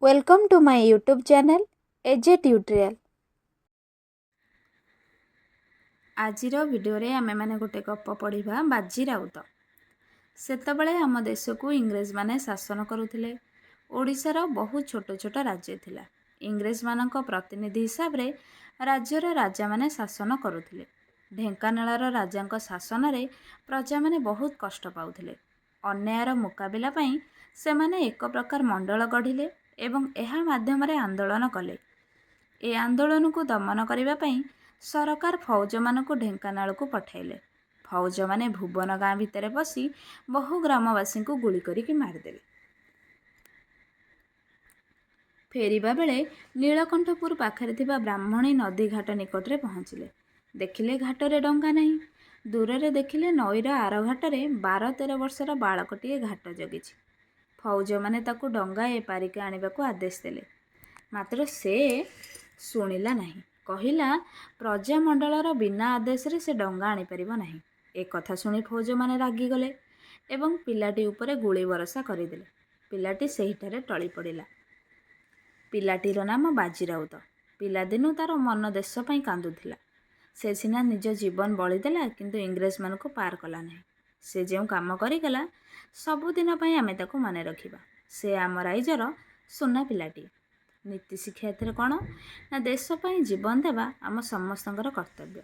Welcome to my YouTube channel AJ Tutorial। आजिर video रे आमे माने गोटे गप पढ़िबा बाजी राउत। सेतबेले आम देश को इंग्रेज माने शासन करुथिले। ओडिशार बहुत छोट छोट राज्य थिला। इंग्रेज मानक प्रतिनिधि हिसाब रे राज्यर राजा माने शासन करुथिले। ढेंकानालर राजांक शासन रे प्रजा माने बहुत कष्ट पाउथिले। अन्यायर मुकाबिला पई से माने एक प्रकार मंडल गढ़िले एवं एहा माध्यम रे आंदोलन कले। ए आंदोलन को दमन करिबा पई सरकार फौज मानक ढेंकानाल को पठाइले। फौज माने भुवन गाँ भितर पसी बहु ग्रामवासी को गुली करिकी मारिदेले। फेरिबा बेले नीलकंठपुर पाखरे थिबा ब्राह्मणी नदी घाट निकटरे पहुँचिले। देखिले घाटरे डंगा नहीं। दूर देखिले नईर आर घाटरे 12-13 वर्षर बालकटीए घाट जगिछि। फौज माने ताकू डंगा ए पारिके आनिबाकू आदेश देले। मात्र से शुणिला नहीं। कहिला प्रजामंडलर बिना आदेश रे से डंगा आनी परिबो नहीं। ए कथा सुनी फौज माने रागी गले एवं पिलाटी उपरे गुली बरसा करिदेले। पिलाटी सेहिठारे टळी पड़िला। पिलाटीर नाम बाजी राउत। पिलादिनु तार मन देश पई कांदुथिला। से सिना निज जीवन बळी देला किंतु इंग्रेज मानकू पार कला नहीं। से जेउ काम करिगला सबुदिन पई आमे ताकू माने रखिबा। से आम राइजर सुना पिलाटी। नीति शिक्षा एथरे कौन ना देश पई जीवन देवा आम समस्तंकर कर्तव्य।